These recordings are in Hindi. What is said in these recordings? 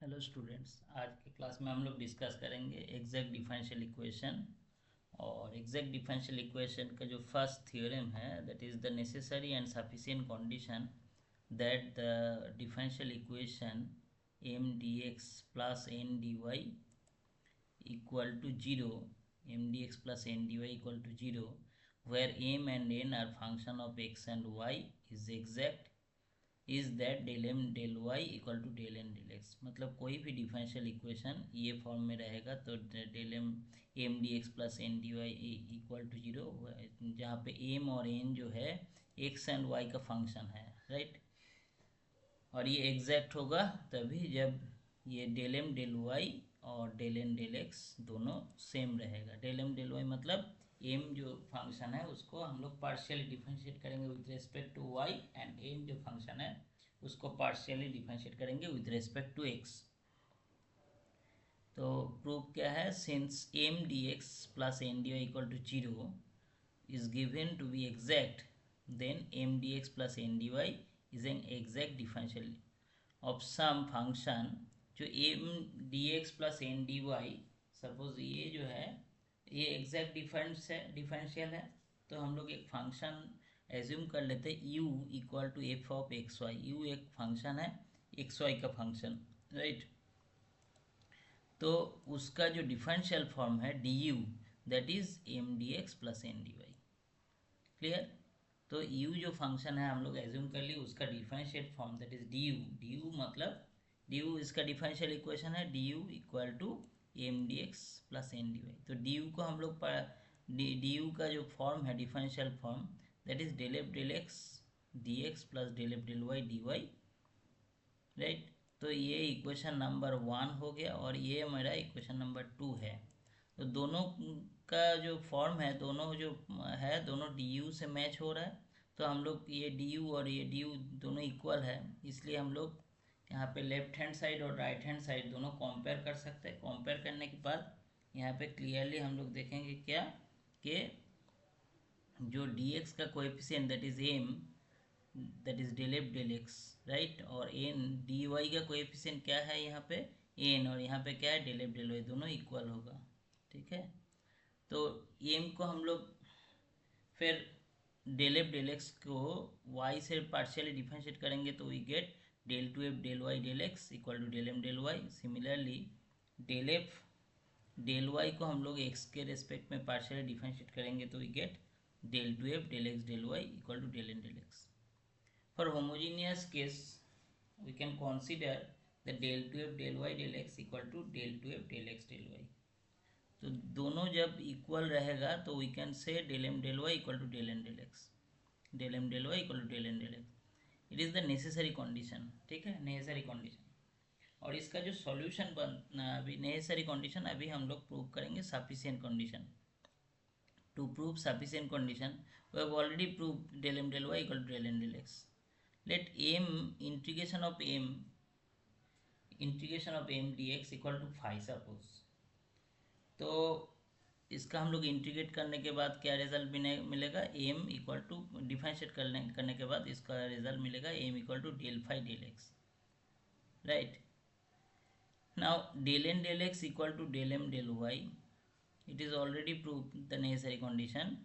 हेलो स्टूडेंट्स, आज के क्लास में हम लोग डिस्कस करेंगे एग्जैक्ट डिफरेंशियल इक्वेशन। और एग्जैक्ट डिफरेंशियल इक्वेशन का जो फर्स्ट थ्योरम है, that is the necessary and sufficient condition that the differential equation M d x plus N d y equal to 0, mdx plus ndy equal to 0, where m and n are function of x and y is exact, is that del M del y equal to del N del x. मतलब कोई भी डिफरेंशियल इक्वेशन ये फॉर्म में रहेगा तो del M d x plus N d y equal to zero, जहाँ पे एम और एन जो है एक्स एंड वाई का फंक्शन है, राइट। और ये एग्जैक्ट होगा तभी जब ये डेल एम डेल वाई और डेल एन डेल एक्स दोनों सेम रहेगा। डेल एम डेल वाई मतलब एम जो फंक्शन है उसको हम लोग पार्शियली डिफरेंशिएट करेंगे with respect to y, and N जो फंक्शन है उसको पार्शियली डिफरेंशिएट करेंगे विथ रेस्पेक्ट टू एक्स। तो प्रूफ क्या है, since M d x plus N d y equal to zero is given to be exact, then m dx plus n dy is an exact differential of some function जो m dx plus n dy, suppose ये जो है ये एग्जैक्ट डिफरेंशियल है। तो हम लोग एक फंक्शन एज्यूम कर लेते हैं u equal to f of x y. U एक फंक्शन है एक्स वाई का फंक्शन, राइट। तो उसका जो डिफरेंशियल फॉर्म है d u, that is M d x plus N d y. Clear. तो u जो फंक्शन है हम लोग एज्यूम कर लिए उसका डिफरेंशिएट फॉर्म that is d u. D u मतलब डी यू इसका डिफरेंशियल इक्वेशन है d u equal to M d x plus N d y. तो डी यू को हम लोग डी यू का जो फॉर्म है differential form that is del f del x d x plus del f del y d y, right. तो ये इक्वेशन नंबर 1 हो गया और ये मेरा इक्वेशन नंबर 2 है। तो दोनों का जो फॉर्म है दोनों जो है दोनों डी यू से मैच हो रहा है। तो हम लोग ये डी यू और ये डी यू दोनों इक्वल है, इसलिए हम लोग यहाँ पे लेफ्ट हैंड साइड और राइट हैंड साइड दोनों कंपेयर कर सकते हैं। कंपेयर करने के बाद यहाँ पे क्लियरली हम लोग देखेंगे क्या कि जो डी एक्स का coefficient that is M, that is del f del x, right. और एन डी वाई का कोएफिशिएंट क्या है यहाँ पे एन, और यहाँ पे क्या है डेल एफ डेल वाई, दोनों इक्वल होगा, ठीक है। तो एम को हम लोग फिर डेल एफ डेल एक्स को वाई से पार्शियली डिफरेंशिएट करेंगे तो we get del two f del y del x equal to del M del y. Similarly del f del y को हम लोग एक्स के रेस्पेक्ट में पार्शियली डिफरेंशिएट करेंगे तो we get del two f del x del y equal to del M del x. For homogeneous case we can consider the del 2f del y del x equal to del 2f del x del y। तो दोनों जब इक्वल रहेगा तो we can say del M del y equal to del N del x, del M del y equal to del N del x. It is the necessary condition, ठीक है, नेसेसरी कंडीशन। और इसका जो सॉल्यूशन बनना अभी नेसेसरी कंडीशन अभी हम लोग प्रूव करेंगे sufficient condition. To prove sufficient condition we have already prove del M del y equal to del N del x. Let m integration of m dx equal to five suppose. तो इसका हम लोग इंटीग्रेट करने के बाद क्या रिजल्ट मिलेगा, m इक्वल टू डिफरेंशिएट करने के बाद इसका रिजल्ट मिलेगा m equal to del five del x, right. Now del N del x equal to del M del y, it is already prove the necessary condition.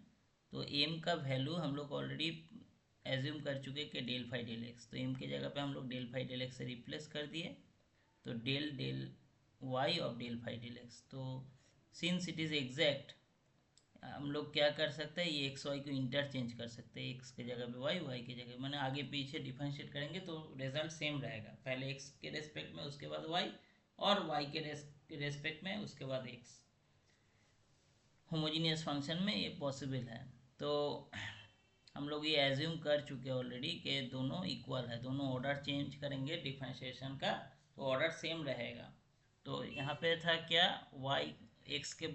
तो m का वैल्यू हम लोग ऑलरेडी एज्यूम कर चुके कि डेल फाइव डेल एक्स, तो m की जगह पे हम लोग डेल फाइव डेल एक्स से रिप्लेस कर दिए तो del del y of del five del x. तो सिंस इट इज़ एग्जैक्ट हम लोग क्या कर सकते हैं, ये एक्स वाई को इंटरचेंज कर सकते हैं, एक्स के जगह पे वाई, वाई की जगह मैंने आगे पीछे डिफरेंशिएट करेंगे तो रिजल्ट सेम रहेगा, पहले एक्स के रेस्पेक्ट में उसके बाद वाई, और वाई के रेस्पेक्ट में उसके बाद एक्स। होमोजीनियस फंक्शन में ये पॉसिबल है। तो हम लोग ये एज्यूम कर चुके हैं ऑलरेडी कि दोनों इक्वल है, दोनों ऑर्डर चेंज करेंगे डिफरेंशिएशन का तो ऑर्डर सेम रहेगा। तो यहाँ पे था क्या, वाई एक्स के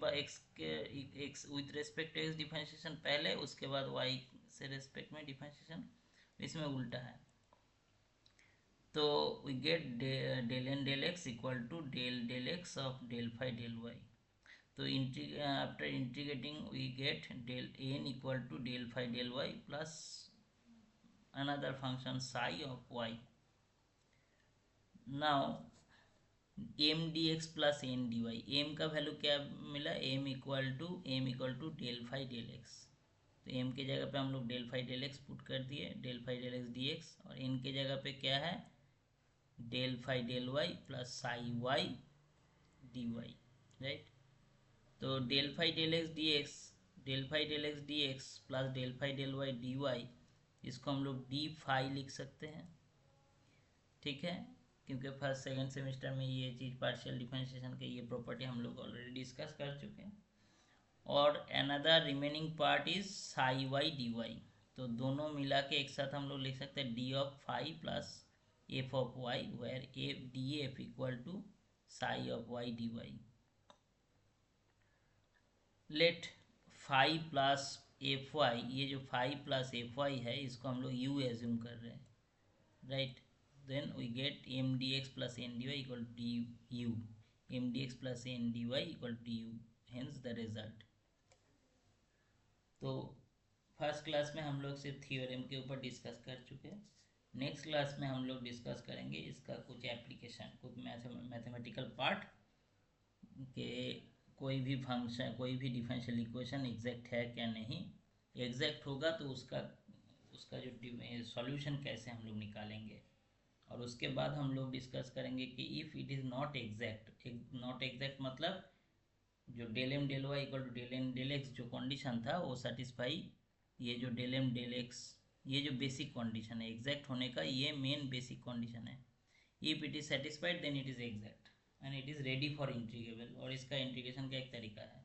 x with respect to x differentiation पहले, उसके बाद वाई से रेस्पेक्ट में डिफरेंशिएशन, इसमें उल्टा है। तो we get del N del x equal to del del x of del five del y. तो after integrating we get del n equal to del phi del y plus another function psi of y. Now M d x plus N d y, M का वैल्यू क्या मिला, M equal to del phi del x. तो एम की जगह पे हम लोग del phi del x put कर दिए, del phi del x d x, और एन की जगह पे क्या है, del phi del y plus psi y d y, right. तो del phi del x d x, del phi del x d x plus del phi del y d y, इसको हम लोग डी फाई लिख सकते हैं, ठीक है, क्योंकि फर्स्ट सेकंड सेमेस्टर में ये चीज़ पार्शियल डिफरेंशिएशन के ये प्रॉपर्टी हम लोग ऑलरेडी डिस्कस कर चुके हैं। और another remaining part is psi y d y, तो दोनों मिला के एक साथ हम लोग लिख सकते हैं d of phi plus f of y, where f d f equal to psi of y d y. Let phi plus f y, ये जो फाई प्लस एफ वाई है इसको हम लोग यू एज्यूम कर रहे हैं, right. Then we get M d x plus N d y equal d u, M d x plus N d y equal d u, hence the result. तो फर्स्ट क्लास में हम लोग सिर्फ थ्योरम के ऊपर डिस्कस कर चुके हैं। नेक्स्ट क्लास में हम लोग डिस्कस करेंगे इसका कुछ एप्लीकेशन, कुछ मैथमेटिकल पार्ट के, कोई भी फंक्शन, कोई भी डिफरेंशियल इक्वेशन एग्जैक्ट है क्या नहीं, एग्जैक्ट होगा तो उसका उसका जो सॉल्यूशन कैसे हम लोग निकालेंगे। और उसके बाद हम लोग डिस्कस करेंगे कि if it is not exact, not exact मतलब जो del M del y equal to del N del x जो कंडीशन था वो सेटिस्फाई, ये जो डेल एम डेल एक्स ये जो बेसिक कंडीशन है एग्जैक्ट होने का, ये मेन बेसिक कंडीशन है। If it is satisfied then it is exact and it is ready for integrable, और इसका इंटीग्रेशन का एक तरीका है।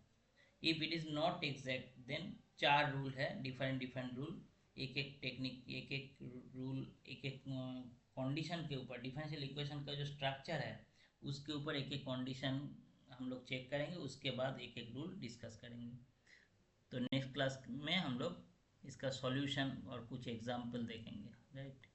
If it is not exact then चार रूल है, डिफरेंट डिफरेंट रूल, एक एक टेक्निक, एक एक रूल, एक एक कंडीशन के ऊपर, डिफरेंशियल इक्वेशन का जो स्ट्रक्चर है उसके ऊपर एक एक कंडीशन हम लोग चेक करेंगे, उसके बाद एक एक रूल डिस्कस करेंगे। तो नेक्स्ट क्लास में हम लोग इसका सॉल्यूशन और कुछ एग्जाम्पल देखेंगे, राइट।